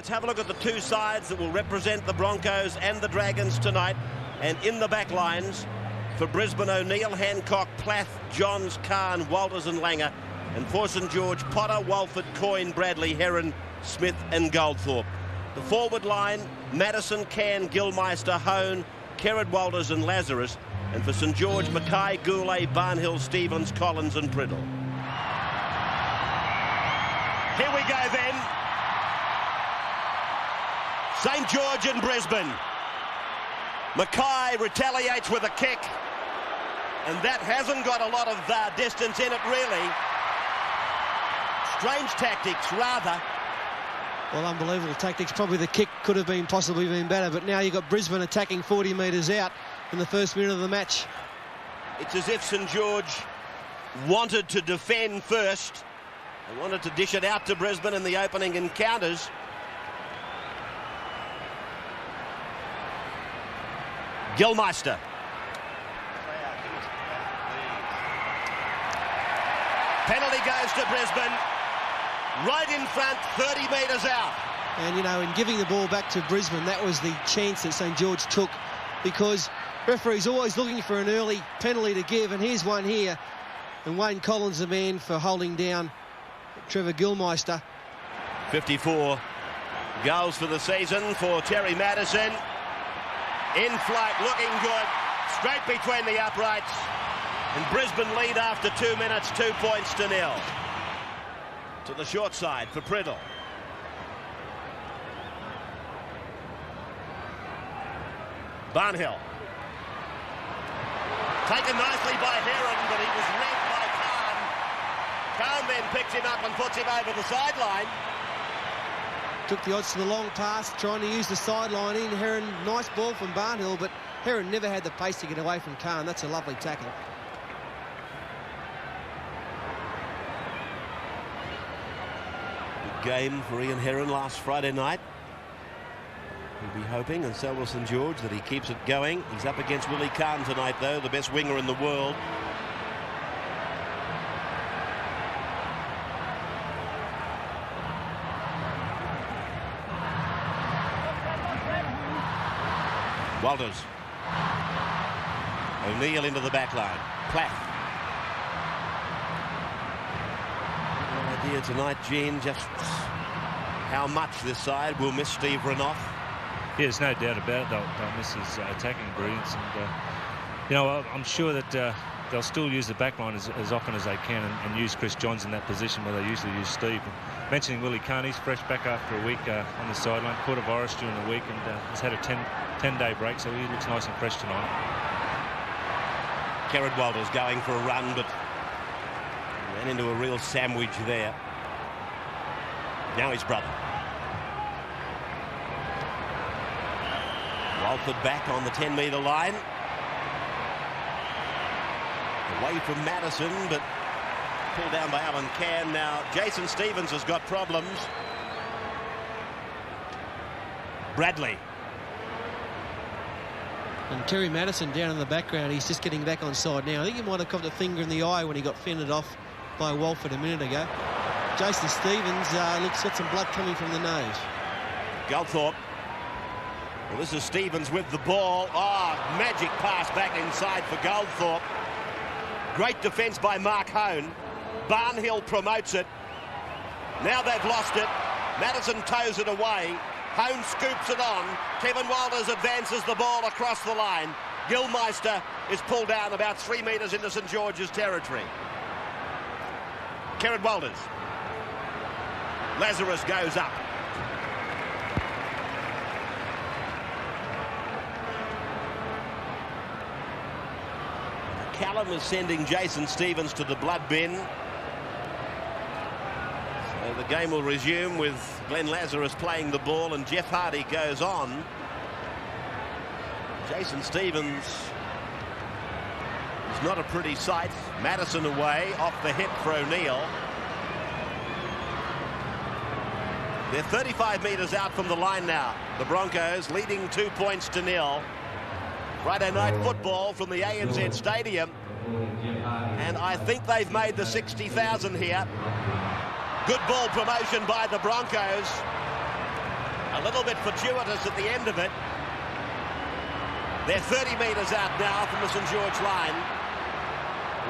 Let's have a look at the two sides that will represent the Broncos and the Dragons tonight. And in the back lines for Brisbane, O'Neill, Hancock, Plath, Johns, Kahn, Walters and Langer. And for St George, Potter, Walford, Coyne, Bradley, Heron, Smith and Goldthorpe. The forward line, Madison, Cann, Gilmeister, Hone, Kerrod, Walters and Lazarus. And for St George, Mackay, Goulet, Barnhill, Stevens, Collins and Priddle. Here we go then. St George and Brisbane. Mackay retaliates with a kick. And that hasn't got a lot of distance in it, really. Strange tactics, rather. Well, unbelievable tactics. Probably the kick could have been possibly been better, but now you've got Brisbane attacking 40 metres out in the first minute of the match. It's as if St George wanted to defend first. They wanted to dish it out to Brisbane in the opening encounters. Gilmeister. Penalty goes to Brisbane. Right in front, 30 metres out. And, you know, in giving the ball back to Brisbane, that was the chance that St George took, because referee's always looking for an early penalty to give, and here's one here. And Wayne Collins the man for holding down Trevor Gilmeister. 54 goals for the season for Terry Madison. In flight, looking good. Straight between the uprights. And Brisbane lead after 2 minutes, 2 points to nil. To the short side for Priddle. Barnhill. Taken nicely by Heron, but he was read by Kahn. Kahn then picks him up and puts him over the sideline. Took the odds to the long pass, trying to use the sideline in. Heron, nice ball from Barnhill, but Heron never had the pace to get away from Kahn. That's a lovely tackle. Big game for Ian Heron last Friday night. He'll be hoping, and so will St George, that he keeps it going. He's up against Willie Kahn tonight, though, the best winger in the world. Walters. O'Neill into the back line. Plath. No idea tonight, Gene, just how much this side will miss Steve Renouf. Yeah, there's no doubt about it. They'll miss his attacking brilliance. And, you know, I'm sure that they'll still use the back line as often as they can and use Chris Johns in that position where they usually use Steve. And mentioning Willie Kahn, he's fresh back after a week on the sideline. Caught a virus during the week and has had a 10-day break, so he looks nice and fresh tonight. Kerrod Walters going for a run, but ran into a real sandwich there. Now his brother. Walford back on the 10-metre line. Away from Madison, but pulled down by Alan Cann. Now Jason Stevens has got problems. Bradley. And Terry Madison down in the background, he's just getting back on side now. I think he might have caught a finger in the eye when he got fended off by Walford a minute ago. Jason Stevens looks got some blood coming from the nose. Goldthorpe. Well, this is Stevens with the ball. Oh, magic pass back inside for Goldthorpe. Great defence by Mark Hone. Barnhill promotes it. Now they've lost it. Madison toes it away. Hone scoops it on. Kevin Walters advances the ball across the line. Gilmeister is pulled down about 3 metres into St George's territory. Kerrod Walters. Lazarus goes up. Callum is sending Jason Stevens to the blood bin. So the game will resume with Glenn Lazarus playing the ball and Jeff Hardy goes on. Jason Stevens is not a pretty sight. Madison away, off the hip for O'Neill. They're 35 metres out from the line now. The Broncos leading 2 points to nil. Friday night football from the ANZ Stadium. And I think they've made the 60,000 here. Good ball promotion by the Broncos. A little bit fortuitous at the end of it. They're 30 metres out now from the St George line.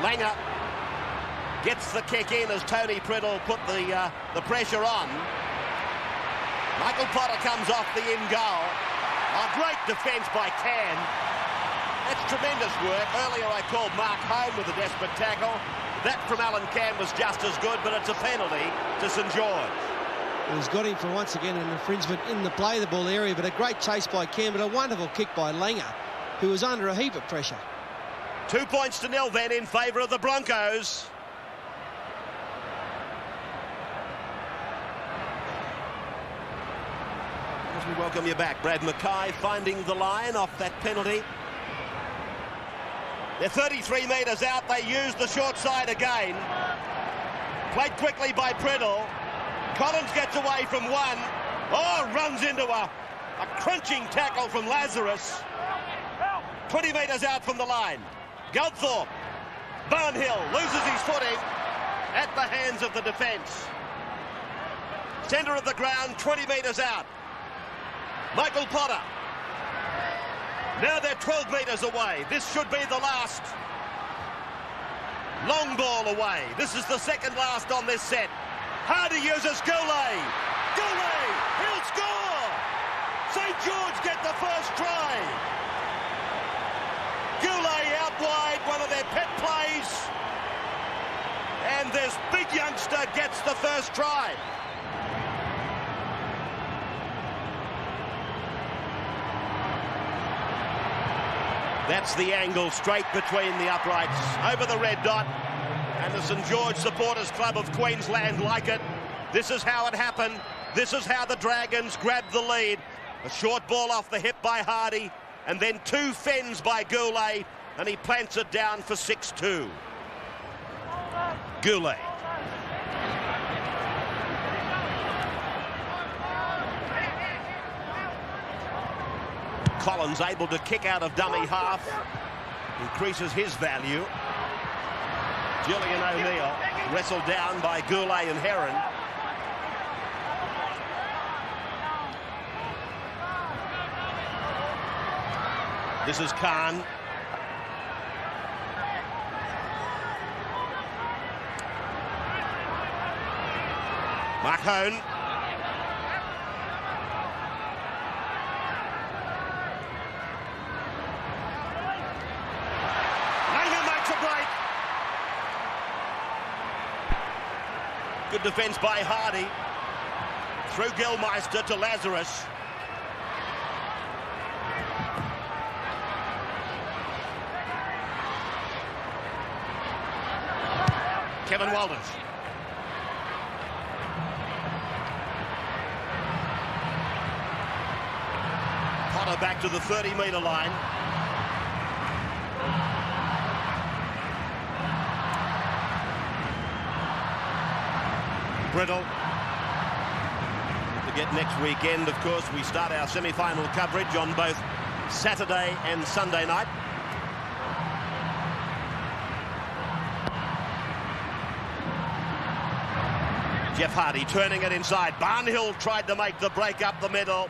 Langer gets the kick in as Tony Priddle put the pressure on. Michael Potter comes off the in goal. A great defence by Can. That's tremendous work. Earlier I called Mark Home with a desperate tackle. That from Alan Can was just as good, but it's a penalty to St George. He's got him for once again an infringement in the play the ball area, but a great chase by Cam, but a wonderful kick by Langer, who was under a heap of pressure. 2 points to nil then in favour of the Broncos. As we welcome you back, Brad Mackay finding the line off that penalty. They're 33 metres out. They use the short side again. Played quickly by Priddle. Collins gets away from one. Oh, runs into a crunching tackle from Lazarus. 20 metres out from the line. Goldthorpe. Barnhill loses his footing at the hands of the defence. Centre of the ground, 20 metres out. Michael Potter. Now they're 12 metres away. This should be the last. Long ball away. This is the second last on this set. Hardy uses Goulet. Goulet, he'll score! St George get the first try. Goulet out wide, one of their pet plays. And this big youngster gets the first try. That's the angle straight between the uprights over the red dot. And the St George Supporters Club of Queensland like it. This is how it happened. This is how the Dragons grabbed the lead. A short ball off the hip by Hardy, and then two fens by Goulet, and he plants it down for 6-2. Goulet. Collins able to kick out of dummy half, increases his value. Julian O'Neill wrestled down by Goulet and Heron. This is Khan. Mahone. Good defence by Hardy. Through Gilmeister to Lazarus. Kevin Walters. Potter back to the 30-metre line. Brittle. To get next weekend, of course, we start our semi-final coverage on both Saturday and Sunday night. Jeff Hardy turning it inside. Barnhill tried to make the break up the middle.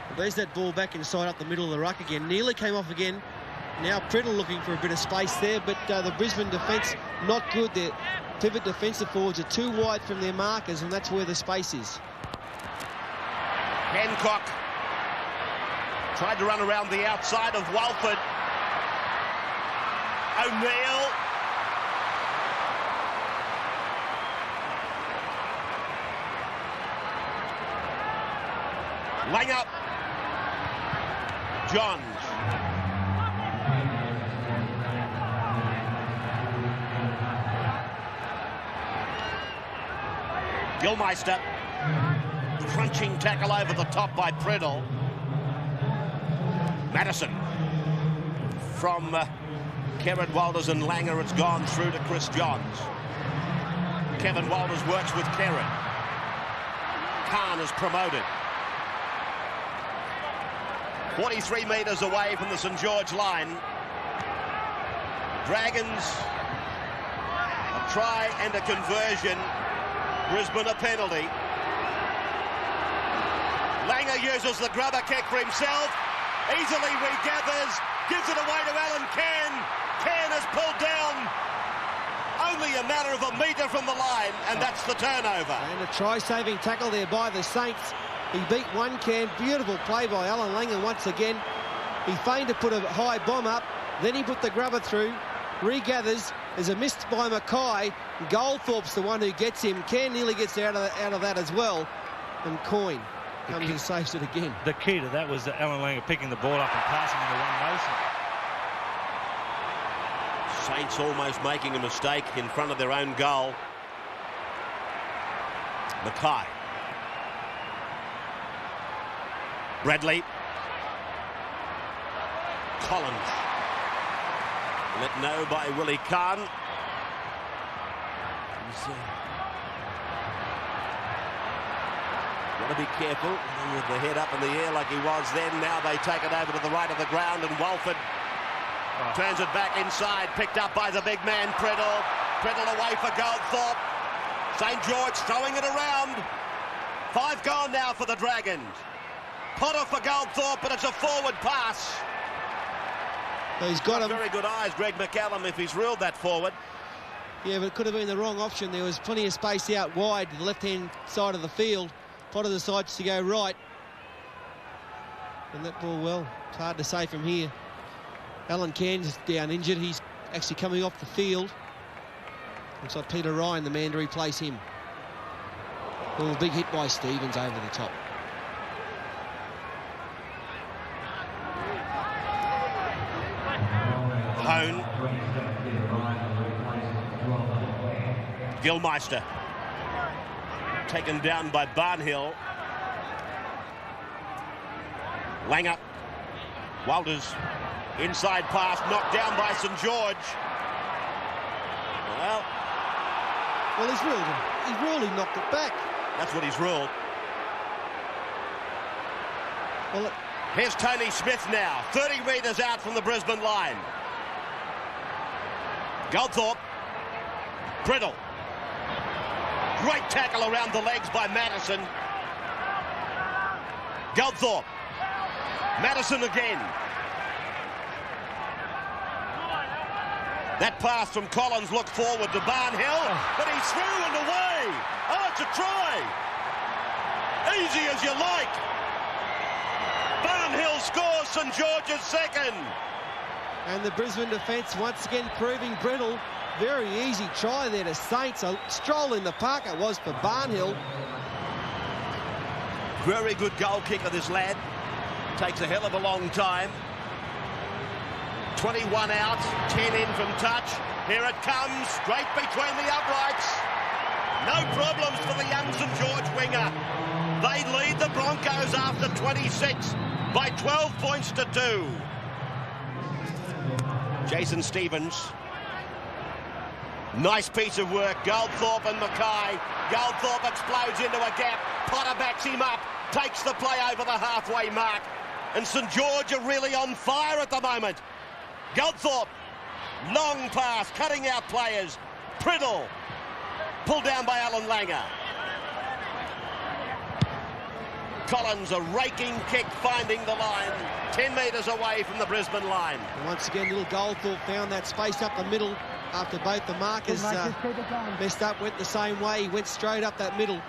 Well, there's that ball back inside up the middle of the ruck again. Nearly came off again. Now Priddle looking for a bit of space there, but the Brisbane defence not good. Their pivot defensive forwards are too wide from their markers, and that's where the space is. Hancock tried to run around the outside of Walford. O'Neill. Langer. Johns. Gilmeister. Crunching tackle over the top by Priddle. Madison. From Kevin Walters and Langer, it's gone through to Chris Johns. Kevin Walters works with Kerrod. Khan is promoted. 43 metres away from the St George line. Dragons, a try and a conversion. Brisbane a penalty. Langer uses the grubber kick for himself. Easily regathers. Gives it away to Alan Cairn. Cairn is pulled down. Only a matter of a metre from the line, and that's the turnover. And a try-saving tackle there by the Saints. He beat one Cairn. Beautiful play by Alan Langer once again. He feigned to put a high bomb up. Then he put the grubber through. Regathers. There's a miss by Mackay. Goldthorpe's the one who gets him. Cairn nearly gets out of that as well. And Coyne comes and saves it again. The key to that was Alan Langer picking the ball up and passing into one motion. Saints almost making a mistake in front of their own goal. Mackay. Bradley. Collins. Let know by Willie Khan. Got to be careful with the head up in the air like he was then. Now they take it over to the right of the ground, and Walford turns it back inside, picked up by the big man Priddle. Priddle away for Goldthorpe. St George throwing it around. 5 gone now for the Dragons. Potter for Goldthorpe, but it's a forward pass. He's got him. Very good eyes, Greg McCallum, if he's ruled that forward. Yeah, but it could have been the wrong option. There was plenty of space out wide to the left-hand side of the field. Potter decides to go right. And that ball, well, it's hard to say from here. Alan Cairn's down injured. He's actually coming off the field. Looks like Peter Ryan, the man to replace him. Oh, big hit by Stevens over the top. Hone. Gilmeister. Taken down by Barnhill. Langer. Walters. Inside pass, knocked down by St George. Well, he's ruled him. He's ruled he knocked it back. That's what he's ruled. Well, here's Tony Smith now, 30 metres out from the Brisbane line. Goldthorpe. Priddle. Great tackle around the legs by Madison. Goldthorpe. Madison again. That pass from Collins looked forward to Barnhill, but he's through and away. Oh, it's a try. Easy as you like. Barnhill scores St George's second. And the Brisbane defence once again proving brittle. Very easy try there to Saints. A stroll in the park it was for Barnhill. Very good goal kicker, this lad. Takes a hell of a long time. 21 out, 10 in from touch. Here it comes, straight between the uprights. No problems for the young St George winger. They lead the Broncos after 26 by 12 points to 2. Jason Stevens. Nice piece of work. Goldthorpe and Mackay. Goldthorpe explodes into a gap. Potter backs him up. Takes the play over the halfway mark. And St George are really on fire at the moment. Goldthorpe. Long pass. Cutting out players. Priddle. Pulled down by Alan Langer. Collins, a raking kick, finding the line. 10 metres away from the Brisbane line. And once again, little Goldthorpe found that space up the middle after both the markers messed up, went the same way. He went straight up that middle.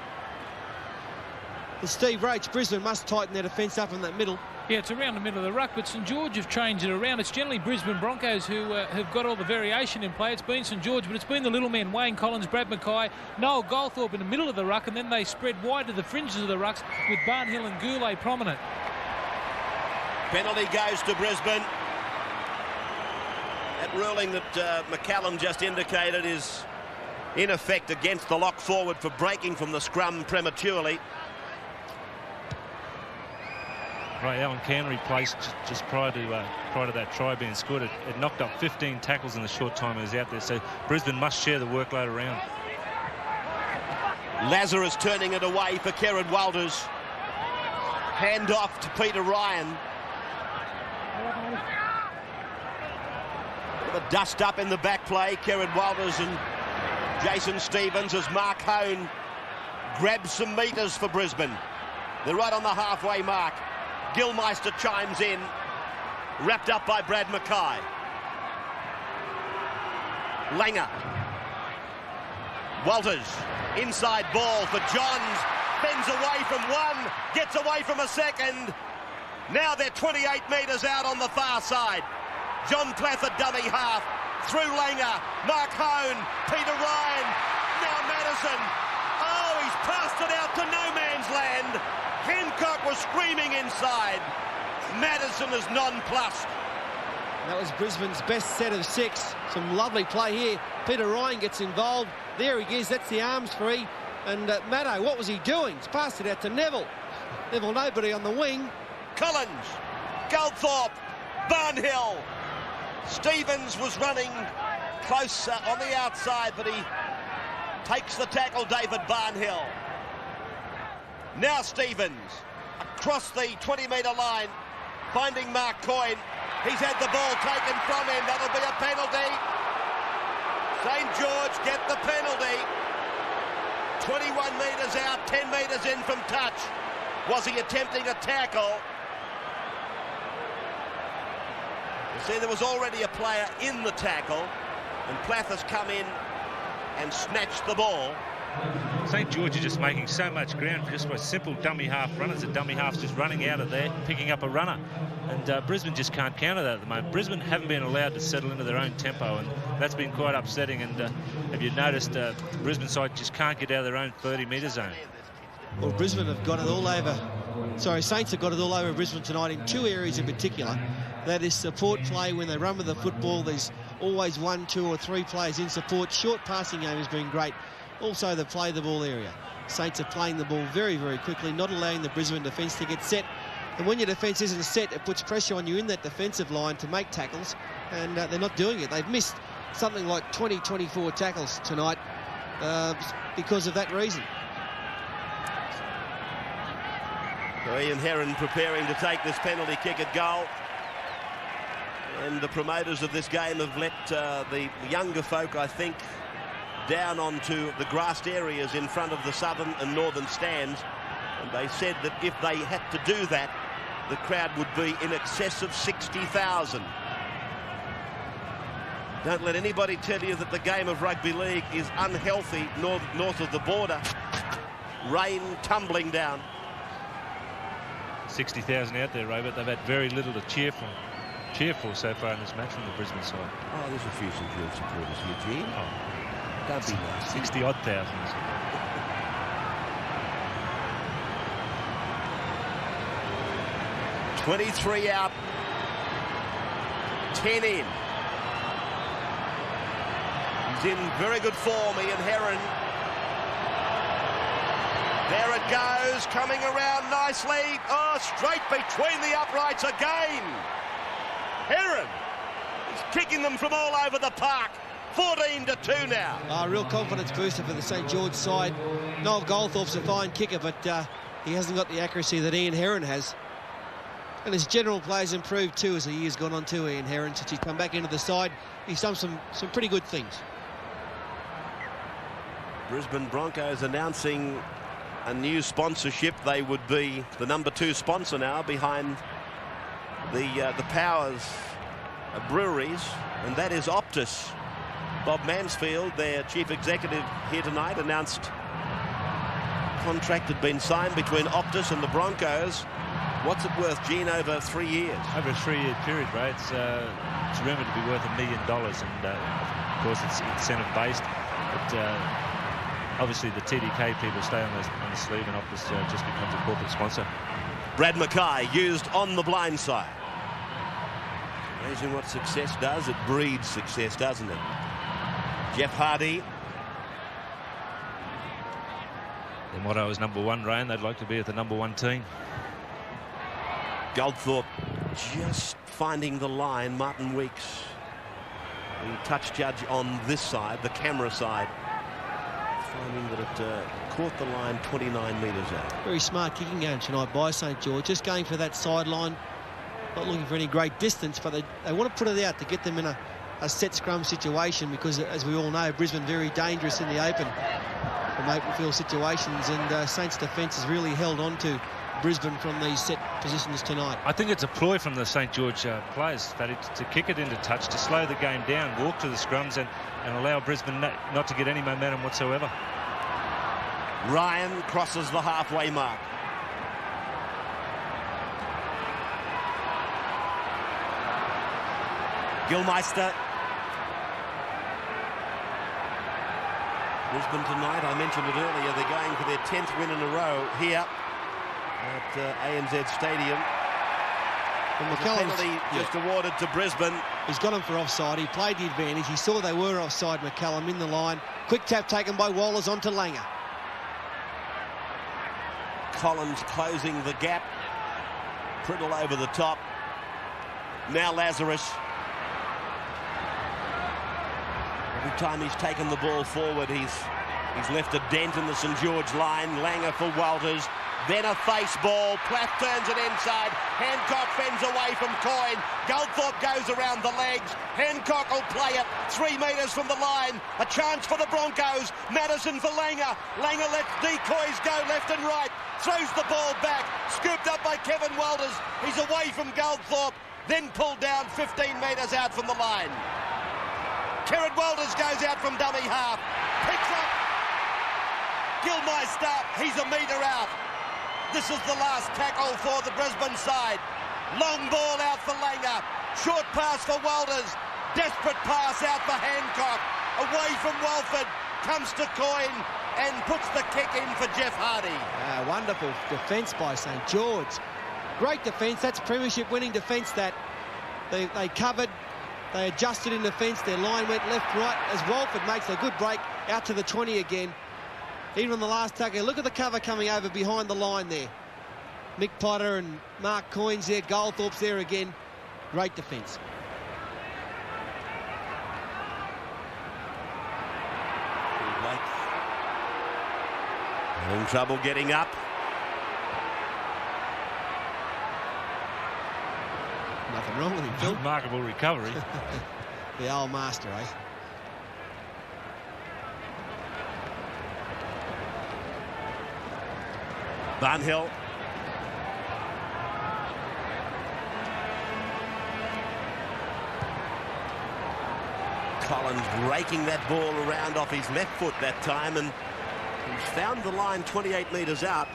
And Steve Roach, Brisbane must tighten their defence up in that middle. Yeah, it's around the middle of the ruck, but St George have changed it around. It's generally Brisbane Broncos who have got all the variation in play. It's been St George, but it's been the little men, Wayne Collins, Brad Mackay, Noel Goldthorpe in the middle of the ruck, and then they spread wide to the fringes of the rucks with Barnhill and Goulet prominent. Penalty goes to Brisbane. That ruling that McCallum just indicated is in effect against the lock forward for breaking from the scrum prematurely. Right, Alan Cairn replaced just prior to that try being scored. It knocked up 15 tackles in the short time he was out there. So Brisbane must share the workload around. Lazarus turning it away for Kerrod Walters. Hand off to Peter Ryan. The dust up in the back play. Kerrod Walters and Jason Stevens as Mark Hone grabs some metres for Brisbane. They're right on the halfway mark. Gilmeister chimes in, wrapped up by Brad Mackay. Langer. Walters, inside ball for Johns, bends away from one, gets away from a second. Now they're 28 metres out on the far side. John Plath, a dummy half, through Langer, Mark Hone, Peter Ryan, now Madison. Oh, he's passed it out to no man's land. Hancock was screaming inside. Madison is nonplussed. That was Brisbane's best set of 6. Some lovely play here. Peter Ryan gets involved. There he is. That's the arms free. And Maddo, what was he doing? He's passed it out to Neville. Neville, nobody on the wing. Collins, Goldthorpe, Barnhill. Stevens was running close on the outside, but he takes the tackle, David Barnhill. Now Stevens across the 20-metre line, finding Mark Coyne. He's had the ball taken from him. That'll be a penalty. St George get the penalty. 21 metres out, 10 metres in from touch. Was he attempting a tackle? You see, there was already a player in the tackle, and Plath has come in and snatched the ball. St George are just making so much ground for just a simple dummy half runners. The dummy half's just running out of there, picking up a runner. And Brisbane just can't counter that at the moment. Brisbane haven't been allowed to settle into their own tempo, and that's been quite upsetting. And have you noticed the Brisbane side just can't get out of their own 30-metre zone? Well, Brisbane have got it all over. Sorry, Saints have got it all over Brisbane tonight in 2 areas in particular. That is support play. When they run with the football, there's always 1, 2 or 3 players in support. Short passing game has been great. Also the play the ball area. Saints are playing the ball very, very quickly, not allowing the Brisbane defence to get set. And when your defence isn't set, it puts pressure on you in that defensive line to make tackles, and they're not doing it. They've missed something like 20, 24 tackles tonight because of that reason. So Ian Heron preparing to take this penalty kick at goal. And the promoters of this game have let the younger folk, I think, down onto the grassed areas in front of the southern and northern stands. And they said that if they had to do that, the crowd would be in excess of 60,000. Don't let anybody tell you that the game of rugby league is unhealthy north of the border. Rain tumbling down. 60,000 out there, Robert. They've had very little to cheer for so far in this match from the Brisbane side. Oh, there's a few St George supporters here, Gene. Oh. Don't be nice. 60-odd thousand. 23 out, 10 in. He's in very good form, Ian Heron. There it goes, coming around nicely. Oh, straight between the uprights again. Heron is kicking them from all over the park. 14-2 now. Real confidence booster for the St George side. Noel Goldthorpe's a fine kicker, but he hasn't got the accuracy that Ian Heron has. And his general play's improved too as the year's gone on too, Ian Heron, since he's come back into the side. He's done some pretty good things. Brisbane Broncos announcing a new sponsorship. They would be the #2 sponsor now behind the Powers breweries, and that is Optus. Bob Mansfield, their chief executive here tonight, announced contract had been signed between Optus and the Broncos. What's it worth, Gene, over 3 years? Over a 3-year period, Ray. It's rumoured to be worth $1 million, and of course it's incentive-based. But obviously the TDK people stay on the sleeve, and Optus just becomes a corporate sponsor. Brad Mackay used on the blind side. Amazing what success does. It breeds success, doesn't it? Jeff Hardy. Their motto is #1, Ray, and they'd like to be at the #1 team. Goldthorpe just finding the line. Martin Weeks, the touch judge on this side, the camera side, finding that it caught the line 29 metres out. Very smart kicking game tonight by St George, just going for that sideline, not looking for any great distance, but they want to put it out to get them in a set scrum situation, because as we all know, Brisbane very dangerous in the open from open field situations, and Saints defence has really held on to Brisbane from these set positions tonight. I think it's a ploy from the St George players, Fatty, to kick it into touch, to slow the game down, walk to the scrums and allow Brisbane not to get any momentum whatsoever. Ryan crosses the halfway mark. Gilmeister. Brisbane tonight, I mentioned it earlier, they're going for their 10th win in a row here at ANZ Stadium. Well, penalty just awarded to Brisbane. He's got him for offside. He played the advantage. He saw they were offside, McCallum in the line. Quick tap taken by Walters onto Langer. Collins closing the gap. Priddle over the top. Now Lazarus. Every time he's taken the ball forward, he's left a dent in the St George line. Langer for Walters. Then a face ball. Plath turns it inside. Hancock fends away from Coyne. Goldthorpe goes around the legs. Hancock will play it 3 metres from the line. A chance for the Broncos. Madison for Langer. Langer lets decoys go left and right. Throws the ball back. Scooped up by Kevin Walters. He's away from Goldthorpe. Then pulled down 15 metres out from the line. Kerrod Walters goes out from dummy half. Picks up Gilmeister. He's a metre out. This is the last tackle for the Brisbane side. Long ball out for Langer. Short pass for Walters. Desperate pass out for Hancock. Away from Walford. Comes to Coyne and puts the kick in for Jeff Hardy. Wonderful defence by St George. Great defence. That's premiership winning defence. That they covered. They adjusted in defence. Their line went left, right as Walford makes a good break out to the 20 again. Even on the last tackle, look at the cover coming over behind the line there. Mick Potter and Mark Coyne's there. Goldthorpe's there again. Great defence. Having trouble getting up. Nothing wrong with him, Phil. Remarkable recovery. The old master, eh? Barnhill. Collins raking that ball around off his left foot that time, and he's found the line 28 metres out.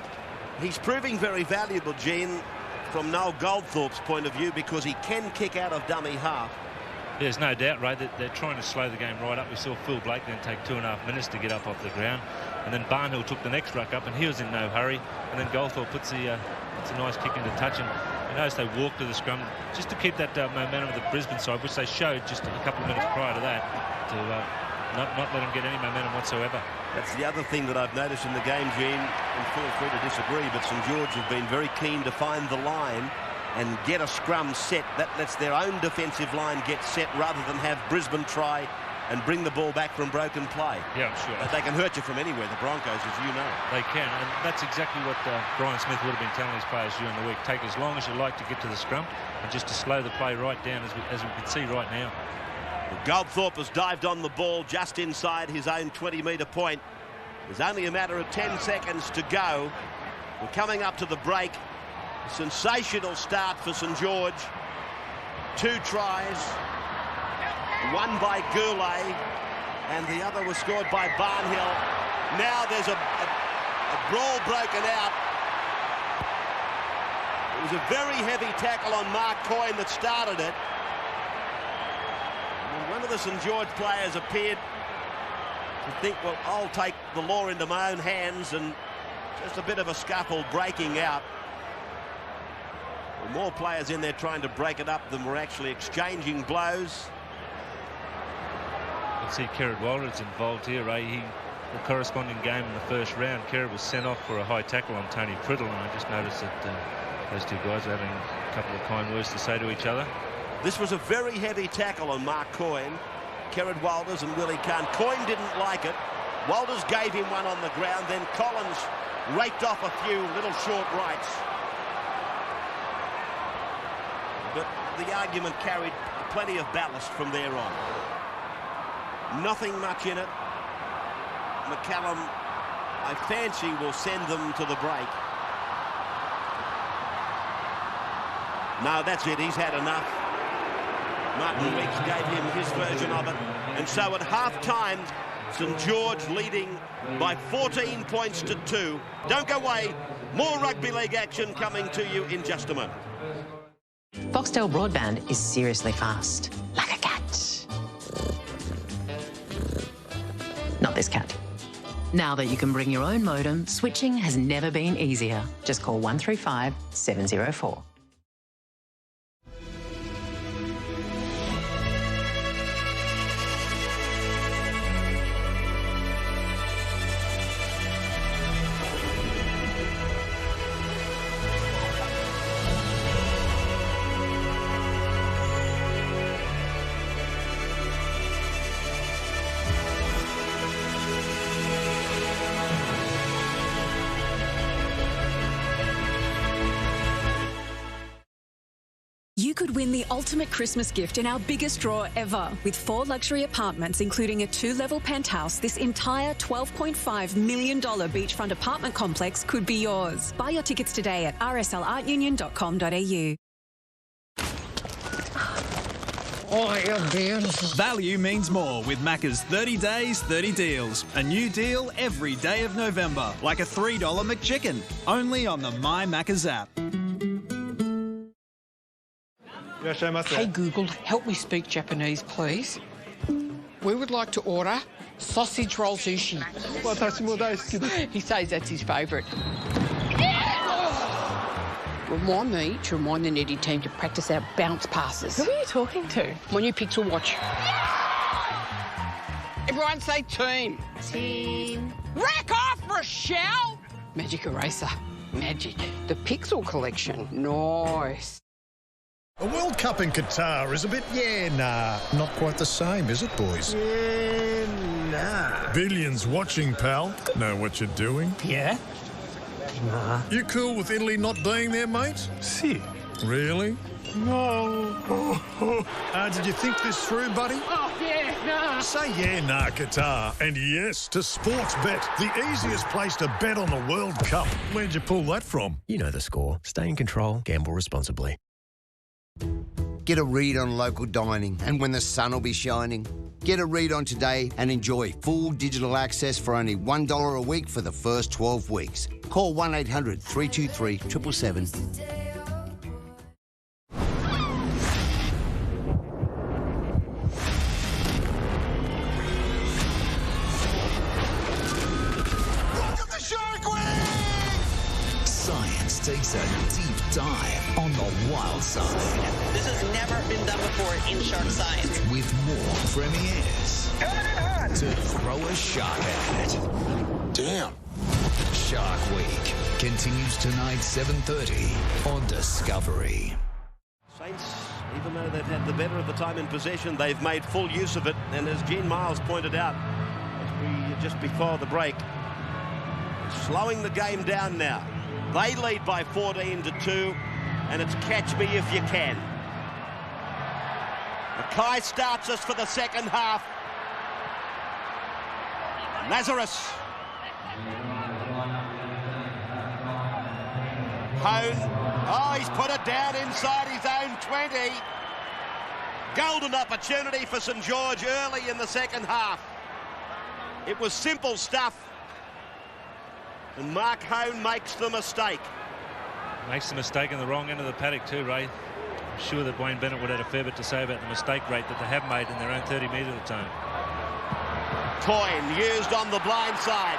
He's proving very valuable, Gene, from Noel Goldthorpe's point of view, because he can kick out of dummy half. There's no doubt, Ray, that they're trying to slow the game right up. We saw Phil Blake then take 2.5 minutes to get up off the ground. And then Barnhill took the next ruck up, and he was in no hurry. And then Goldthorpe puts a nice kick into touch. And you notice they walk to the scrum just to keep that momentum of the Brisbane side, which they showed just a couple of minutes prior to that, to not let them get any momentum whatsoever. That's the other thing that I've noticed in the game, Gene, and feel free to disagree, but St George have been very keen to find the line and get a scrum set. That lets their own defensive line get set rather than have Brisbane try and bring the ball back from broken play. Yeah, I'm sure. But they can hurt you from anywhere, the Broncos, as you know. They can, and that's exactly what Brian Smith would have been telling his players during the week. Take as long as you like to get to the scrum and just to slow the play right down, as we can see right now. Well, Goldthorpe has dived on the ball just inside his own 20-metre point. There's only a matter of 10 seconds to go. We're coming up to the break. A sensational start for St George. 2 tries. One by Goulet, and the other was scored by Barnhill. Now there's a brawl broken out. It was a very heavy tackle on Mark Coyne that started it. And one of the St George players appeared to think, well, I'll take the law into my own hands, and just a bit of a scuffle breaking out. Well, more players in there trying to break it up than were actually exchanging blows. You can see Kerrod Walters involved here, Ray. The corresponding game in the first round, Kerrod was sent off for a high tackle on Tony Priddle, and I just noticed that those two guys are having a couple of kind words to say to each other. This was a very heavy tackle on Mark Coyne. Kerrod Walters and Willie Kahn. Coyne didn't like it. Walters gave him one on the ground. Then Collins raked off a few little short rights. But the argument carried plenty of ballast from there on. Nothing much in it. McCallum, I fancy, will send them to the break. No, that's it. He's had enough. Martin Weeks gave him his version of it. And so at half-time, St George leading by 14 points to 2. Don't go away. More rugby league action coming to you in just a moment. Foxtel broadband is seriously fast. Like a cat. Not this cat. Now that you can bring your own modem, switching has never been easier. Just call 135 704. You could win the ultimate Christmas gift in our biggest draw ever. With 4 luxury apartments, including a 2-level penthouse, this entire $12.5 million beachfront apartment complex could be yours. Buy your tickets today at rslrtunion.com.au. Oh, you're beautiful. Value means more with Macca's 30 days, 30 deals. A new deal every day of November, like a $3 McChicken. Only on the My Macca's app. Hey Google, help me speak Japanese, please. We would like to order sausage roll sushi. He says that's his favourite. Remind me to remind the Netty team to practice our bounce passes. Who are you talking to? My new Pixel watch. Everyone say team. Team. Rack off, Rochelle! Magic eraser. Magic. The Pixel collection. Nice. A World Cup in Qatar is a bit, not quite the same, is it, boys? Nah. Billions watching, pal. Know what you're doing? Yeah? Nah. You cool with Italy not being there, mate? Si. Really? No. Did you think this through, buddy? Oh, yeah, nah. Say nah, Qatar. And yes to Sportsbet, the easiest place to bet on the World Cup. Where'd you pull that from? You know the score. Stay in control. Gamble responsibly. Get a read on local dining and when the sun will be shining. Get a read on today and enjoy full digital access for only $1 a week for the first 12 weeks. Call 1800 323 777. Science takes a deep dive on the wild side. This has never been done before in shark science. With more premieres to throw a shark at. Damn. Shark Week continues tonight, 7:30 on Discovery. Saints, even though they've had the better of the time in possession, they've made full use of it. And as Gene Miles pointed out just before the break, slowing the game down now. They lead by 14 to 2, and it's catch me if you can. Mackay starts us for the second half. Lazarus. Hone. Oh, he's put it down inside his own 20. Golden opportunity for St George early in the second half. It was simple stuff. And Mark Hone makes the mistake. Makes the mistake in the wrong end of the paddock too, Ray. I'm sure that Wayne Bennett would have had a fair bit to say about the mistake rate that they have made in their own 30 metre at a time. Coyne used on the blind side.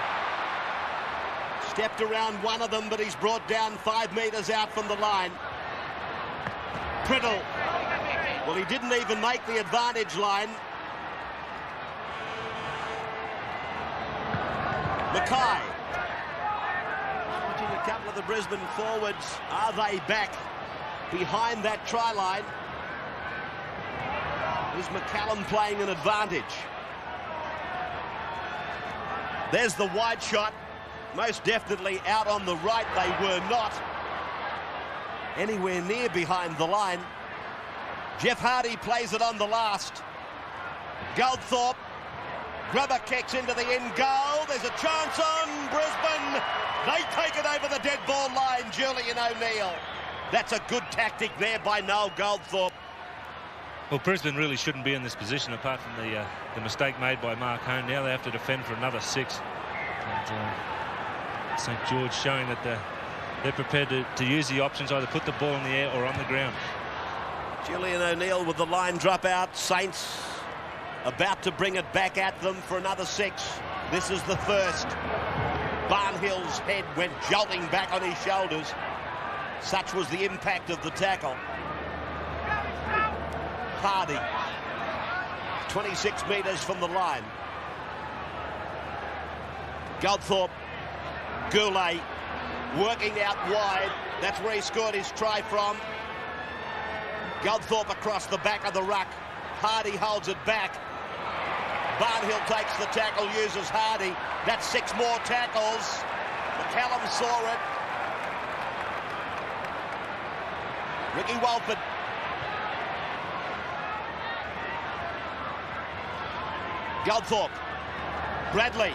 Stepped around one of them, but he's brought down 5 metres out from the line. Priddle. Well, he didn't even make the advantage line. Mackay. A couple of the Brisbane forwards. Are they back behind that try line? Is McCallum playing an advantage? There's the wide shot. Most definitely out on the right. They were not anywhere near behind the line. Jeff Hardy plays it on the last. Goldthorpe. Grubber kicks into the end goal. There's a chance on Brisbane. They take it over the dead ball line, Julian O'Neill. That's a good tactic there by Noel Goldthorpe. Well, Brisbane really shouldn't be in this position apart from the mistake made by Mark Hone. Now they have to defend for another 6. And St George showing that they're prepared to use the options, either put the ball in the air or on the ground. Julian O'Neill with the line drop out. Saints about to bring it back at them for another 6. This is the first. Barnhill's head went jolting back on his shoulders. Such was the impact of the tackle. Hardy, 26 metres from the line. Goldthorpe, Goulet, working out wide. That's where he scored his try from. Goldthorpe across the back of the ruck. Hardy holds it back. Barnhill takes the tackle, uses Hardy. That's 6 more tackles. McCallum saw it. Ricky Walford. Goldthorpe. Bradley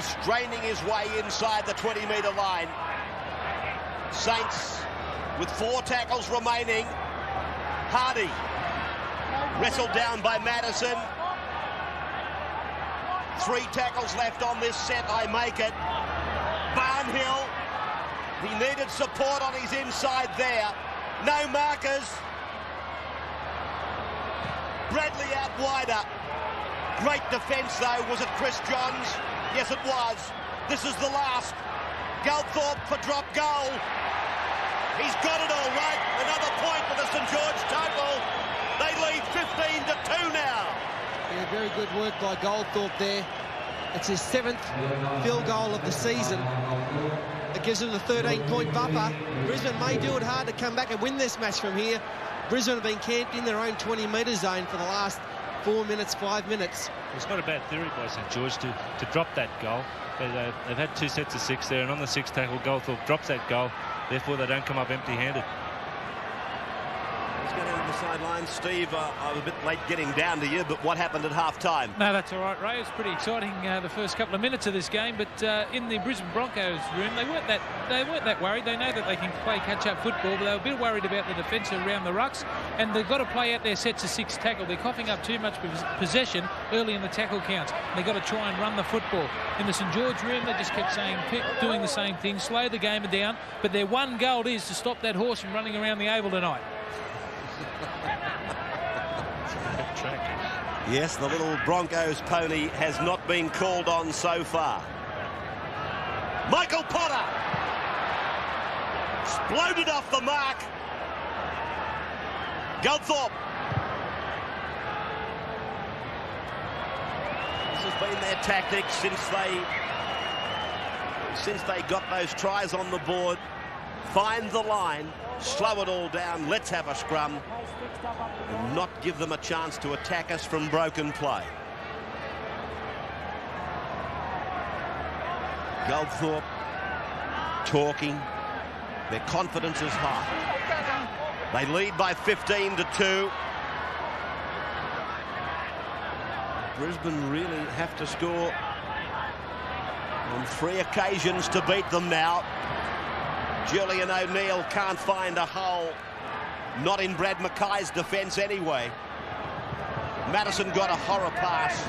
straining his way inside the 20-metre line. Saints with 4 tackles remaining. Hardy wrestled down by Madison. 3 tackles left on this set, I make it. Barnhill, he needed support on his inside there. No markers. Bradley out wider. Great defence though. Was it Chris Johns? Yes, it was. This is the last. Goldthorpe for drop goal. He's got it all right. Another point for the St George total. They lead 15-2 now. Yeah, very good work by Goldthorpe there. It's his 7th field goal of the season. It gives him the 13-point buffer. Brisbane may do it hard to come back and win this match from here. Brisbane have been camped in their own 20-metre zone for the last 4 minutes, 5 minutes. It's not a bad theory by St George to drop that goal. They've had 2 sets of 6 there, and on the 6th tackle, Goldthorpe drops that goal. Therefore, they don't come up empty-handed. Let's go down to the sideline. Steve, I was a bit late getting down to you, but what happened at half-time? No, that's all right, Ray. It's pretty exciting the first couple of minutes of this game, but in the Brisbane Broncos room, they weren't that worried. They know that they can play catch-up football, but they were a bit worried about the defence around the rucks, and they've got to play out their sets of 6 tackle. They're coughing up too much possession early in the tackle counts. They've got to try and run the football. In the St George room, they just kept saying, doing the same thing, slow the game down, but their one goal is to stop that horse from running around the oval tonight. Yes, the little Broncos pony has not been called on so far. Michael Potter exploded off the mark. Goldthorpe. This has been their tactic since they got those tries on the board. Find the line, slow it all down, let's have a scrum, and not give them a chance to attack us from broken play. Goldthorpe talking. Their confidence is high. They lead by 15-2. Brisbane really have to score on 3 occasions to beat them now. Julian O'Neill can't find a hole. Not in Brad Mackay's defence anyway. Madison got a horror pass.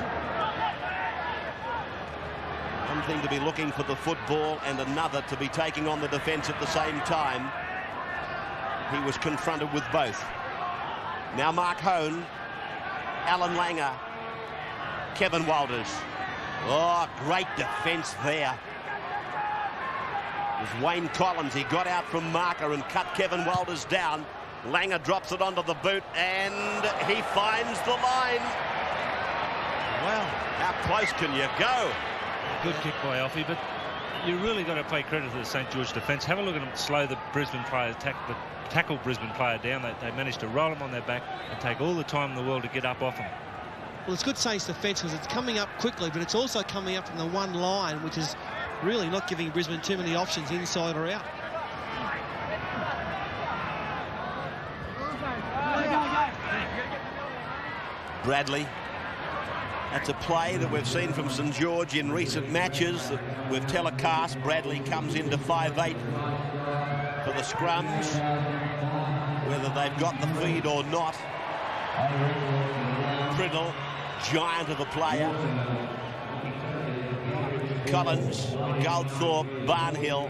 One thing to be looking for the football and another to be taking on the defence at the same time. He was confronted with both. Now Mark Hone, Alan Langer, Kevin Walters. Oh, great defence there. It was Wayne Collins. He got out from marker and cut Kevin Walters down. Langer drops it onto the boot and he finds the line. Well, how close can you go? Good kick by Alfie, but you really got to pay credit to the St George defence. Have a look at them slow the Brisbane player, tackle Brisbane player down. They managed to roll them on their back and take all the time in the world to get up off them. Well, it's good Saints defence because it's coming up quickly, but it's also coming up from the one line, which is really not giving Brisbane too many options inside or out. Bradley That's a play that we've seen from St George in recent matches that we've telecast. Bradley comes into 5'8" for the scrums, whether they've got the feed or not. Priddle, giant of a player. Collins, Goldthorpe, Barnhill.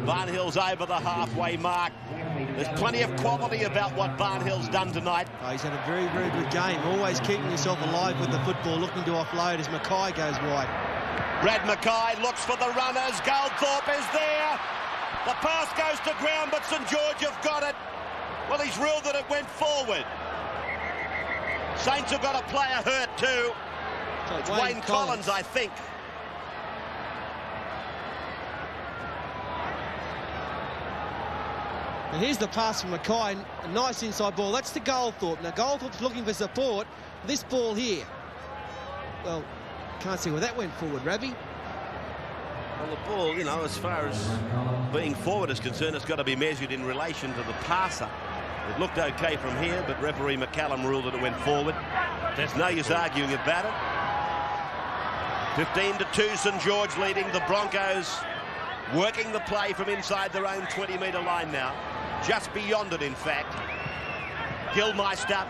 Barnhill's over the halfway mark. There's plenty of quality about what Barnhill's done tonight. Oh, he's had a very, very good game. Always keeping himself alive with the football, looking to offload as Mackay goes wide. Brad Mackay looks for the runners. Goldthorpe is there. The pass goes to ground, but St George have got it. Well, he's ruled that it went forward. Saints have got a player hurt too. So it's Wayne Collins, I think. And here's the pass from Mackay, a nice inside ball. That's to Goldthorpe. Now Goldthorpe's looking for support. This ball here, well, can't see where that went forward, Ravi. Well, the ball, you know, as far as being forward is concerned, it's got to be measured in relation to the passer. It looked okay from here, but referee McCallum ruled that it went forward. There's no use arguing about it. 15-2, St George leading. The Broncos working the play from inside their own 20-metre line now. Just beyond it, in fact. Gilmeister.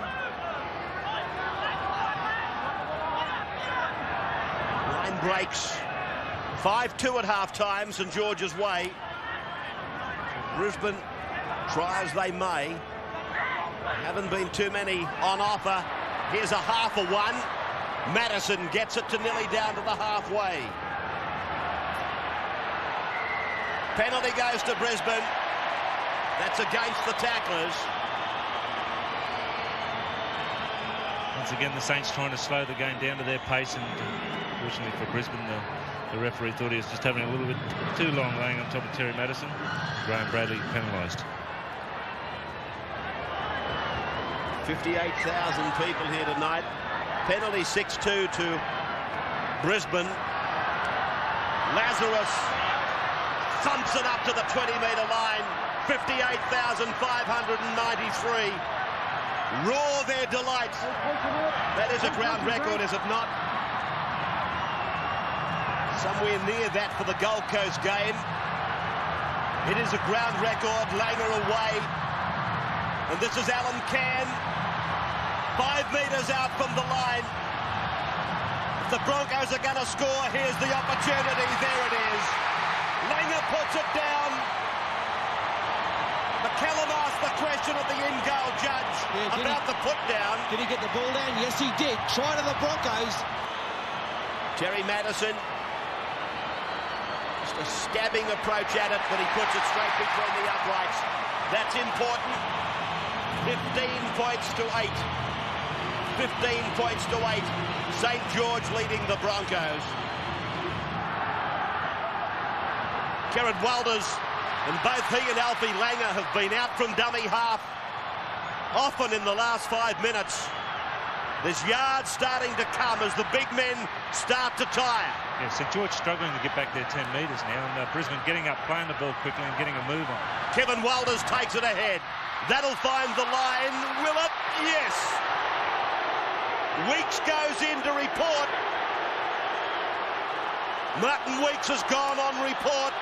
Line breaks. 5-2 at half-time, St George's way. Brisbane, try as they may. Haven't been too many on offer. Here's a half a one. Madison gets it to nearly down to the halfway. Penalty goes to Brisbane. That's against the tacklers. Once again, the Saints trying to slow the game down to their pace, and fortunately for Brisbane, the referee thought he was just having a little bit too long laying on top of Terry Madison. Graham Bradley penalised. 58,000 people here tonight. Penalty 6-2 to Brisbane. Lazarus thumps it up to the 20-metre line. 58,593. Roar their delight. That is a ground record, is it not? Somewhere near that for the Gold Coast game. It is a ground record. Langer away. And this is Alan Cann. 5 metres out from the line. If the Broncos are going to score, here's the opportunity. There it is. Langer puts it down. McCallum asked the question of the in-goal judge about the put-down. Did he get the ball down? Yes, he did. Try to the Broncos. Terry Madison. Just a stabbing approach at it, but he puts it straight between the uprights. That's important. 15 points to 8. 15 points to 8. St George leading the Broncos. Kerrod Walters, and both he and Alfie Langer have been out from dummy half often in the last 5 minutes. There's yards starting to come as the big men start to tire. Yeah, St George struggling to get back their 10 metres now, and Brisbane getting up, playing the ball quickly and getting a move on. Kevin Walters takes it ahead. That'll find the line. Will it? Yes. Weeks goes in to report. Martin Weeks has gone on report.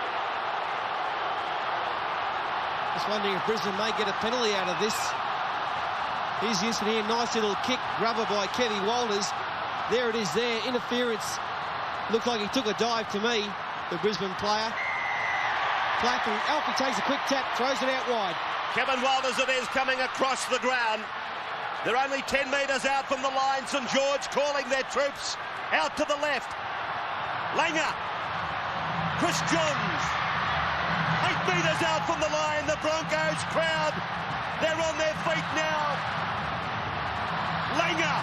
Just wondering if Brisbane may get a penalty out of this. Here's Houston here. Nice little kick. Rubber by Kevin Walters. There it is there. Interference. Looked like he took a dive to me, the Brisbane player. Plafford. Alfie takes a quick tap. Throws it out wide. Kevin Walters it is coming across the ground. They're only 10 metres out from the line. St George calling their troops out to the left. Langer. Chris Johns. 8 metres out from the line. The Broncos crowd. They're on their feet now. Langer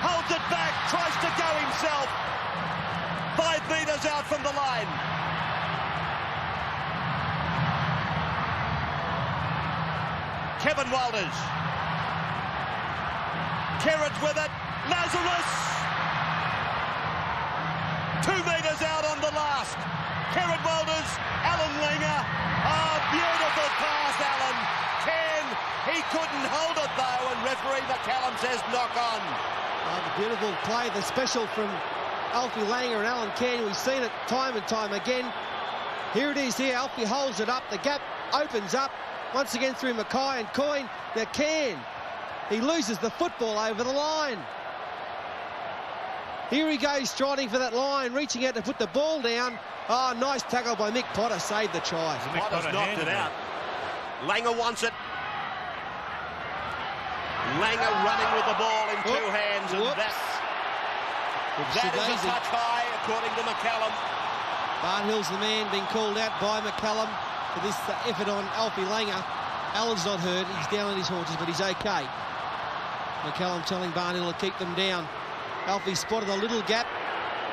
holds it back. Tries to go himself. 5 metres out from the line. Kevin Walters. Kerrod with it. Lazarus. 2 metres out on the last. Kerrod Walters. Alan Langer. Oh, beautiful pass, Alan. He couldn't hold it though, and referee McCallum says knock on. Oh, the beautiful play, the special from Alfie Langer and Alan Cairn. We've seen it time and time again. Here it is here. Alfie holds it up. The gap opens up. Once again through Mackay and Coyne. Now Cairn, he loses the football over the line. Here he goes, striding for that line, reaching out to put the ball down. Oh, nice tackle by Mick Potter, saved the try. Potter's knocked it out. Langer wants it. Langer running with the ball in two hands, and that is a touch high, according to McCallum. Barnhill's the man being called out by McCallum for this effort on Alfie Langer. Allen's not hurt, he's down on his haunches, but he's okay. McCallum telling Barnhill to keep them down. Alfie spotted a little gap,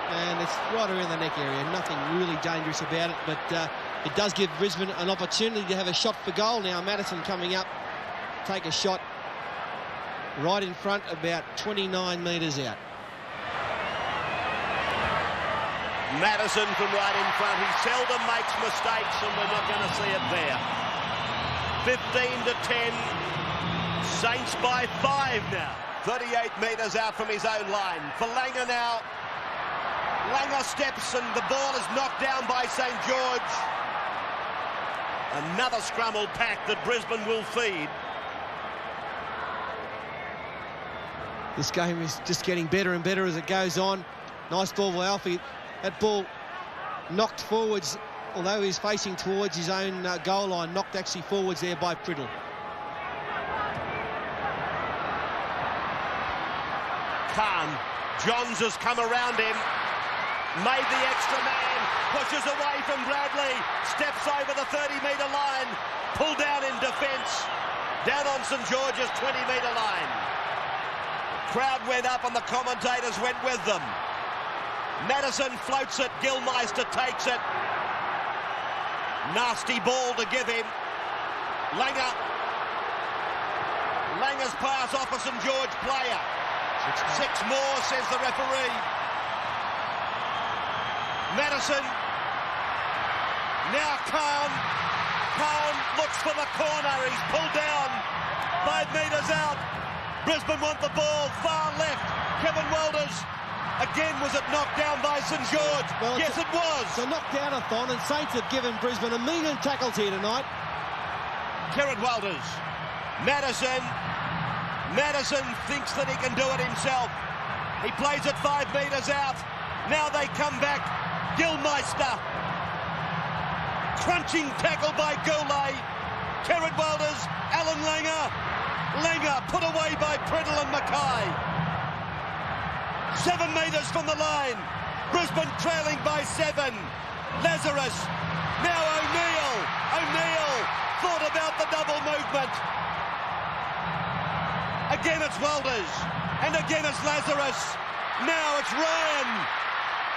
and it's right around the neck area. Nothing really dangerous about it, but it does give Brisbane an opportunity to have a shot for goal now. Madison coming up, take a shot right in front, about 29 metres out. Madison from right in front. He seldom makes mistakes, and we're not going to see it there. 15-10. Saints by 5 now. 38 metres out from his own line. For Langer now. Langer steps, and the ball is knocked down by St George. Another scrambled pack that Brisbane will feed. This game is just getting better and better as it goes on. Nice ball by Alfie. That ball knocked forwards, although he's facing towards his own goal line, knocked actually forwards there by Priddle. Khan. Johns has come around him, made the extra man, pushes away from Bradley, steps over the 30-metre line, pulled down in defence, down on St George's 20-metre line. Crowd went up and the commentators went with them. Madison floats it, Gilmeister takes it. Nasty ball to give him. Langer. Langer's pass off a St George player. 6 more, says the referee. Madison. Now Khan. Khan looks for the corner. He's pulled down. 5 metres out. Brisbane want the ball. Far left. Kevin Walters. Again, was it knocked down by St George? Well, yes, it was. It's a knockdown-a-thon, and Saints have given Brisbane a million tackles here tonight. Kerrod Walters. Madison. Madison thinks that he can do it himself. He plays it 5 metres out. Now they come back. Gilmeister. Crunching tackle by Goulet. Kerrod Walters. Alan Langer. Langer put away by Priddle and Mackay. 7 metres from the line. Brisbane trailing by 7. Lazarus. Now O'Neill. O'Neill thought about the double movement. Again it's Walters. And again it's Lazarus. Now it's Ryan.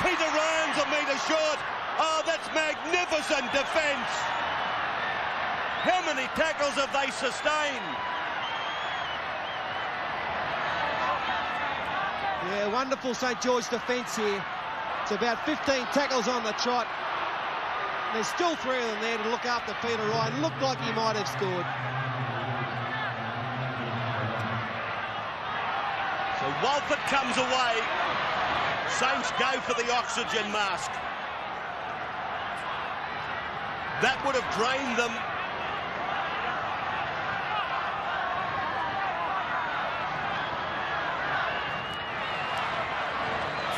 Peter Ryan's a metre short. Oh, that's magnificent defence. How many tackles have they sustained? Yeah, wonderful St George defence here. It's about 15 tackles on the trot. There's still 3 of them there to look after Peter Ryan. Looked like he might have scored. So Walford comes away. Saints go for the oxygen mask. That would have drained them.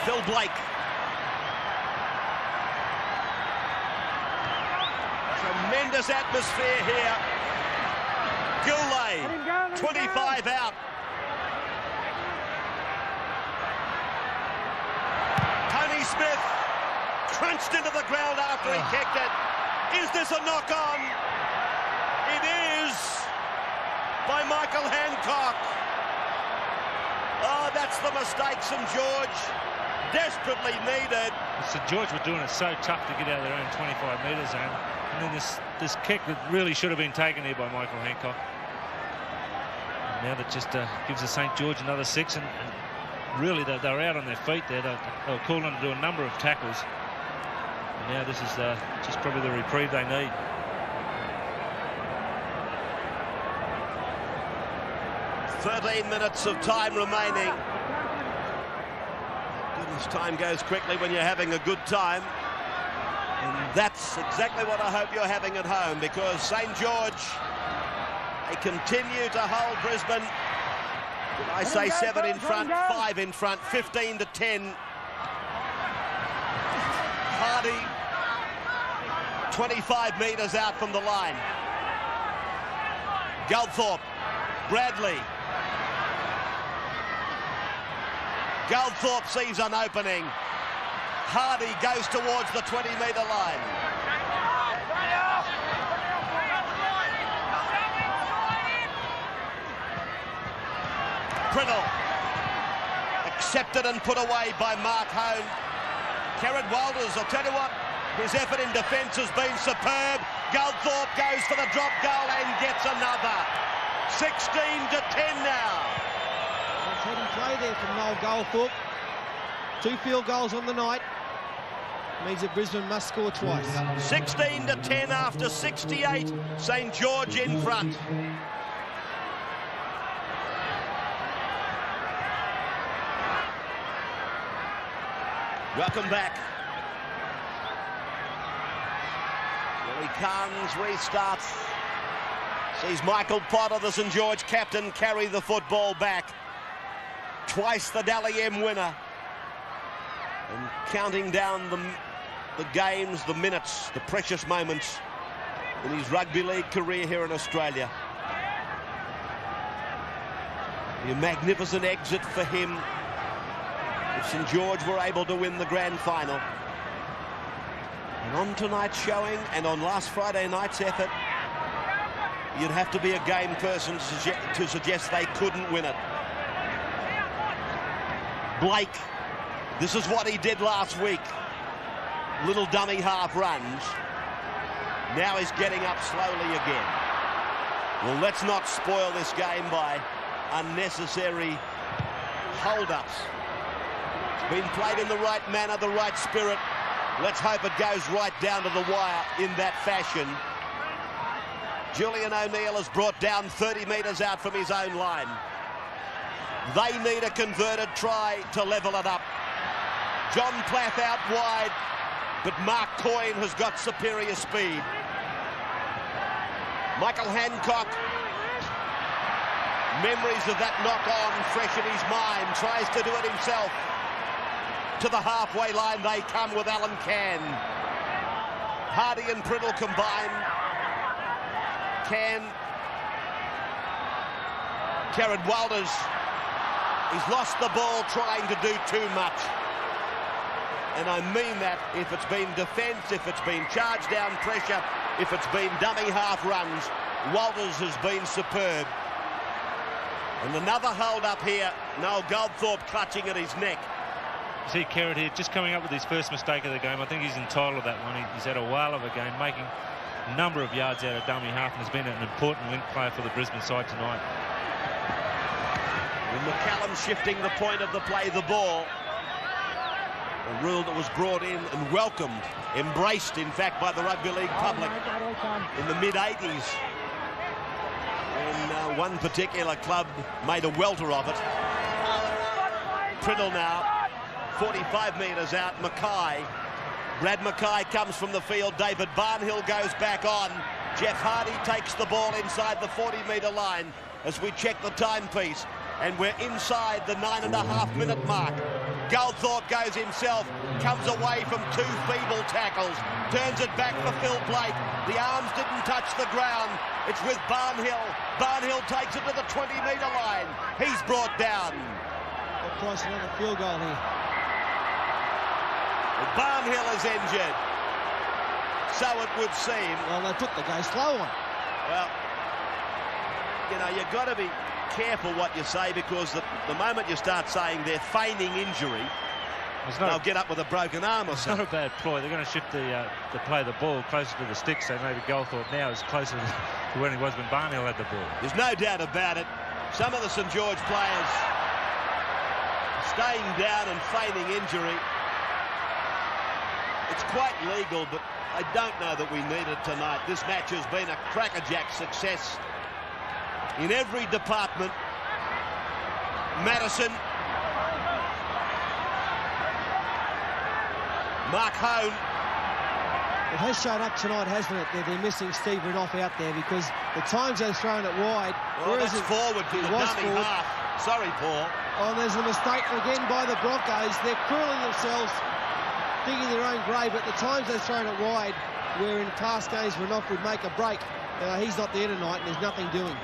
Phil Blake. Tremendous atmosphere here. Goulet, 25 out. Tony Smith crunched into the ground after he kicked it. Is this a knock-on? It is by Michael Hancock. Oh, that's the mistake St George desperately needed. St George were doing it so tough to get out of their own 25-metre zone. And then this kick that really should have been taken here by Michael Hancock. And now that just gives the St George another 6. And really, they were out on their feet there. They were called on to do a number of tackles. And now this is just probably the reprieve they need. "13 minutes of time remaining. Goodness, time goes quickly when you're having a good time. And that's exactly what I hope you're having at home, because St George, they continue to hold Brisbane. I say 7 in front, 5 in front, 15 to 10. Hardy, 25 metres out from the line. Goldthorpe, Bradley. Goldthorpe sees an opening. Hardy goes towards the 20-metre line. Priddle, accepted and put away by Mark Hone. Kerrod Walters, I'll tell you what, his effort in defence has been superb. Goldthorpe goes for the drop goal and gets another. 16 to 10 now. That's heady play there from Noel Goldthorpe. 2 field goals on the night. Means that Brisbane must score twice. 16 to 10 after 68. St George in front. Welcome back. Willie Carnes restarts. Sees Michael Potter, the St George captain, carry the football back. Twice the Dally M winner. And counting down the games, the minutes, the precious moments in his rugby league career here in Australia. A magnificent exit for him if St George were able to win the grand final. And on tonight's showing and on last Friday night's effort, you'd have to be a game person to suggest they couldn't win it. Blake, this is what he did last week. Little dummy half runs. Now he's getting up slowly again. Well, let's not spoil this game by unnecessary hold-ups. It's been played in the right manner, the right spirit. Let's hope it goes right down to the wire in that fashion. Julian O'Neill has brought down 30 metres out from his own line. They need a converted try to level it up. John Plath out wide, but Mark Coyne has got superior speed. Michael Hancock, memories of that knock-on fresh in his mind, tries to do it himself. To the halfway line they come with Alan Cann. Hardy and Priddle combine. Cann. Kerrod Walters. He's lost the ball trying to do too much. And I mean that if it's been defence, if it's been charge down pressure, if it's been dummy half runs, Walters has been superb. And another hold up here, Noel Goldthorpe clutching at his neck. See Kerrod here just coming up with his first mistake of the game. I think he's entitled to that one. He's had a whale of a game, making a number of yards out of dummy half, and has been an important link player for the Brisbane side tonight. And McCallum shifting the point of the play, the ball. A rule that was brought in and welcomed, embraced in fact by the rugby league public in the mid-80s. And one particular club made a welter of it. Priddle now. 45 metres out, Mackay. Brad Mackay comes from the field. David Barnhill goes back on. Jeff Hardy takes the ball inside the 40-metre line as we check the timepiece. And we're inside the 9.5-minute mark. Goldthorpe goes himself, comes away from 2 feeble tackles, turns it back for Phil Blake. The arms didn't touch the ground. It's with Barnhill. Barnhill takes it to the 20-metre line. He's brought down. They'll price another field goal here. Barnhill is injured. So it would seem. Well, they put the go slow on. Well, you know, you've got to be careful what you say, because the moment you start saying they're feigning injury, they'll get up with a broken arm or something. It's not a bad ploy. They're going to shift the play the ball closer to the stick, so maybe Goldthorpe now is closer to when he was when Barnhill had the ball. There's no doubt about it. Some of the St George players staying down and feigning injury. It's quite legal, but I don't know that we need it tonight. This match has been a crackerjack success in every department. Madison Mark Hone. It has shown up tonight, hasn't it? They're missing Steve Renouf out there because the times they've thrown it wide. Oh, that's forward from the dummy half. Sorry, Paul. Oh, there's a mistake again by the Broncos. They're cruelling themselves, digging their own grave. At the times they've thrown it wide, where in past games Renouf would make a break. He's not there tonight, and there's nothing doing.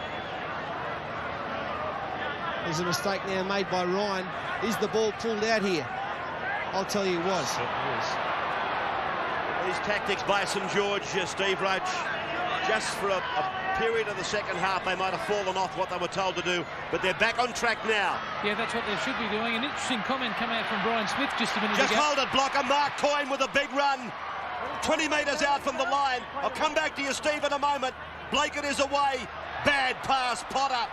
There's a mistake now made by Ryan. Is the ball pulled out here? I'll tell you it was. These tactics by St George, Steve Roach, just for a period of the second half, they might have fallen off what they were told to do, but they're back on track now. Yeah, that's what they should be doing. An interesting comment come out from Brian Smith just a minute ago. Just hold it, blocker. Mark Coyne with a big run. 20 metres out from the line. I'll come back to you, Steve, in a moment. Blackett is away. Bad pass, Potter.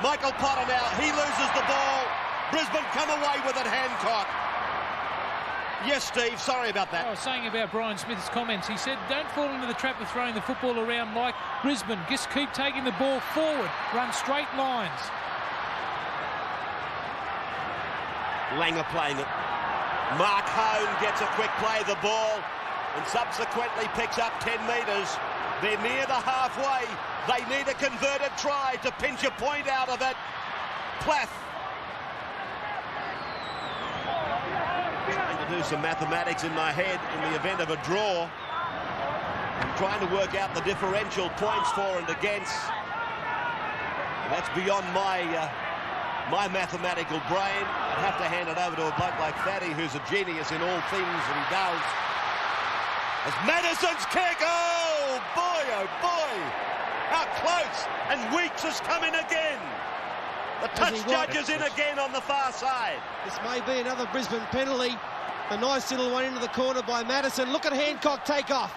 Michael Potter now. He loses the ball. Brisbane come away with it, Hancock. Yes, Steve, sorry about that. I was saying about Brian Smith's comments. He said, don't fall into the trap of throwing the football around like Brisbane. Just keep taking the ball forward. Run straight lines. Langer playing it. Mark Hone gets a quick play of the ball and subsequently picks up 10 metres. They're near the halfway. They need a converted try to pinch a point out of it. Plath. Trying to do some mathematics in my head in the event of a draw. I'm trying to work out the differential points for and against. And that's beyond my mathematical brain. I'd have to hand it over to a bloke like Fatty, who's a genius in all things that he does. As Madison's kick, oh boy, how close, and Weeks has come in again. The touch judge is in again on the far side. This may be another Brisbane penalty. A nice little one into the corner by Madison. Look at Hancock take off.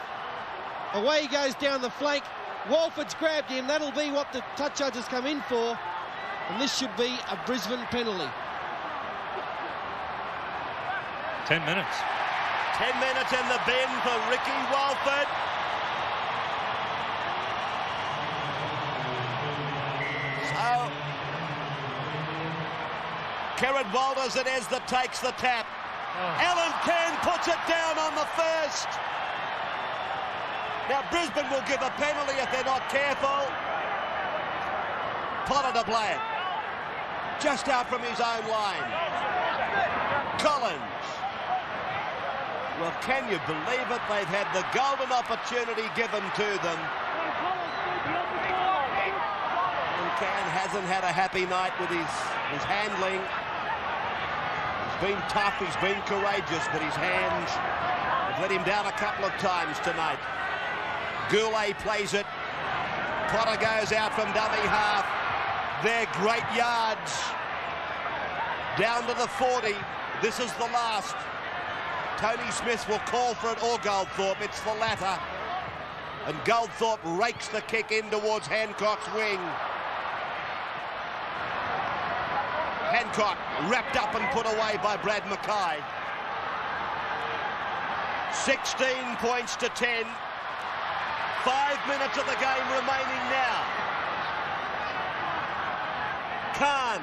Away he goes down the flank. Walford's grabbed him. That'll be what the touch judges come in for. And this should be a Brisbane penalty. 10 minutes. 10 minutes in the bin for Ricky Walford. So, Kerrod Walters it is that takes the tap. Alan Cairn puts it down on the first. Now Brisbane will give a penalty if they're not careful. Potter to play it. Just out from his own line. Collins. Well, can you believe it? They've had the golden opportunity given to them. And Cairn hasn't had a happy night with his handling. He's been tough, he's been courageous, but his hands have let him down a couple of times tonight. Goulet plays it. Potter goes out from dummy half. They're great yards. Down to the 40. This is the last. Tony Smith will call for it or Goldthorpe. It's the latter. And Goldthorpe rakes the kick in towards Hancock's wing. Hancock wrapped up and put away by Brad Mackay. 16 points to 10. 5 minutes of the game remaining now. Khan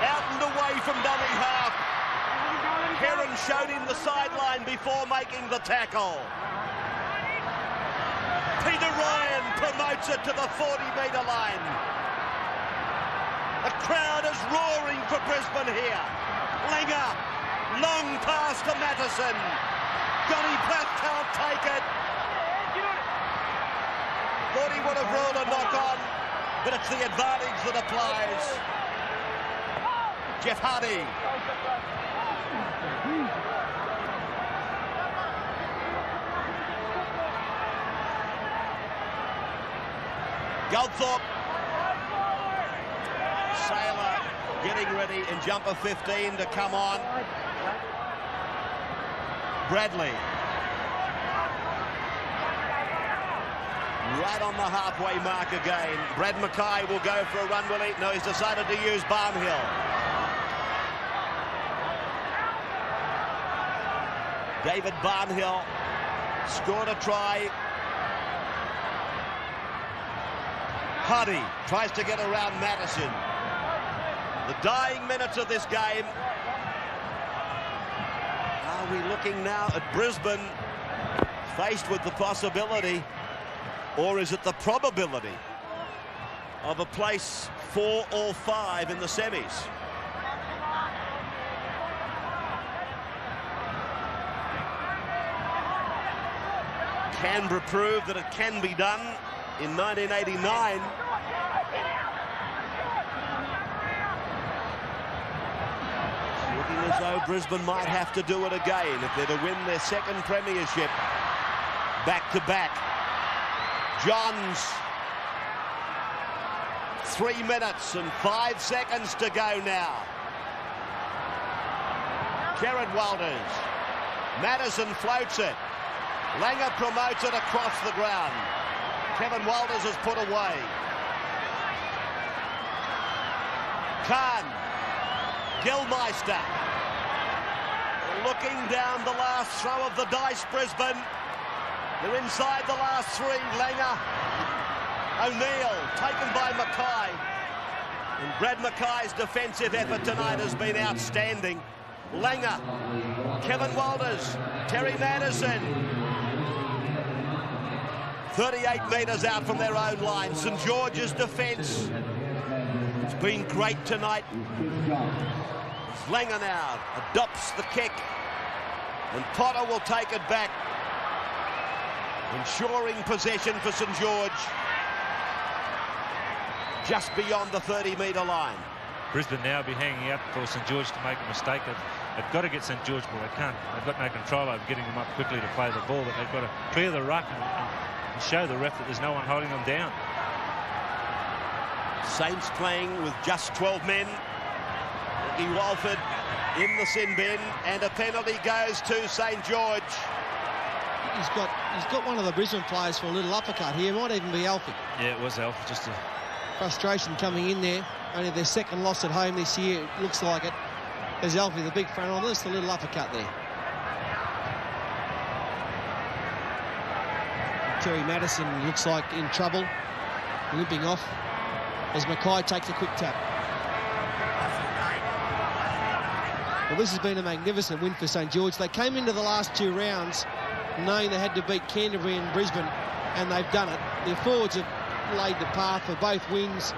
out and away from dummy half. Heron showed him the sideline before making the tackle. Peter Ryan promotes it to the 40-metre line. The crowd is roaring for Brisbane here. Langer, long pass to Mattison. Johnny Platt can't take it. Thought he would have ruled a knock-on, but it's the advantage that applies. Jeff Hardy. Goldthorpe. Sailor getting ready in jumper 15 to come on. Bradley. Right on the halfway mark again. Brad Mackay will go for a run, will he? No, he's decided to use Barnhill. David Barnhill scored a try. Huddy tries to get around Madison. The dying minutes of this game. Are we looking now at Brisbane faced with the possibility, or is it the probability, of a place 4 or 5 in the semis? Canberra proved that it can be done in 1989. Looking as though Brisbane might have to do it again if they're to win their second premiership back-to-back. Johns, 3 minutes and 5 seconds to go now. Jared Walters. Madison floats it. Langer promotes it across the ground. Kevin Walters has put away. Khan. Gilmeister. Looking down the last throw of the dice, Brisbane. They're inside the last 3. Langer. O'Neill taken by Mackay. And Brad Mackay's defensive effort tonight has been outstanding. Langer. Kevin Walters. Terry Madison. 38 metres out from their own line. St George's defence has been great tonight. Langer now adopts the kick, and Potter will take it back, ensuring possession for St George just beyond the 30-metre line. Brisbane now be hanging out for St George to make a mistake. They've got to get St George, but they can't. They've got no control over getting them up quickly to play the ball, but they've got to clear the ruck and show the ref that there's no one holding them down. Saints playing with just 12 men. Ricky Walford in the sin bin, and a penalty goes to St George. He's got one of the Brisbane players for a little uppercut here. It might even be Alfie. Yeah, it was Alfie. Just a frustration coming in there. Only their second loss at home this year, it looks like it. There's Alfie, the big front on this, a little uppercut there. Terry Madison looks like in trouble, limping off as Mackay takes a quick tap. Well, this has been a magnificent win for St George. They came into the last 2 rounds knowing they had to beat Canterbury and Brisbane, and they've done it. Their forwards have laid the path for both wins.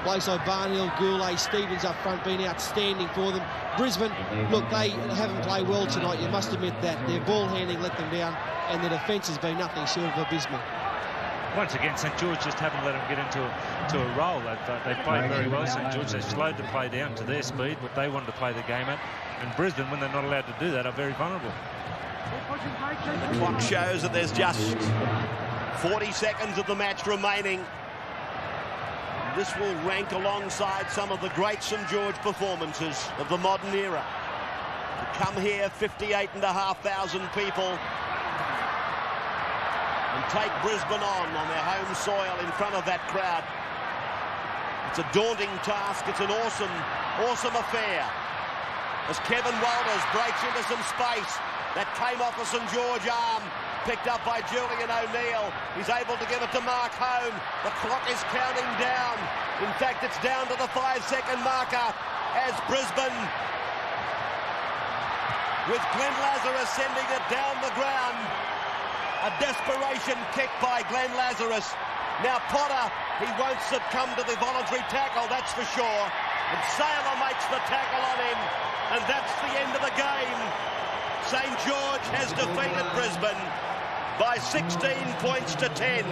Blokes like Barnhill, Goulet, Stevens up front been outstanding for them. Brisbane, look, they haven't played well tonight, you must admit that. Their ball handling let them down, and their defence has been nothing short of abysmal. Once again, St George just haven't let them get into a roll. They've played very well, St George. They've slowed the play down to their speed, but they wanted to play the game at. And Brisbane, when they're not allowed to do that, are very vulnerable. And the clock shows that there's just 40 seconds of the match remaining. This will rank alongside some of the great St George performances of the modern era. To come here, 58,500 people, and take Brisbane on their home soil in front of that crowd. It's a daunting task. It's an awesome affair. As Kevin Walters breaks into some space, that came off a St George arm, picked up by Julian O'Neill. He's able to give it to Mark Hone. The clock is counting down. In fact, it's down to the 5-second marker as Brisbane, with Glenn Lazarus sending it down the ground. A desperation kick by Glenn Lazarus. Now Potter, he won't succumb to the voluntary tackle, that's for sure. And Saylor makes the tackle on him, and that's the end of the game. St George has defeated Brisbane by 16 points to 10.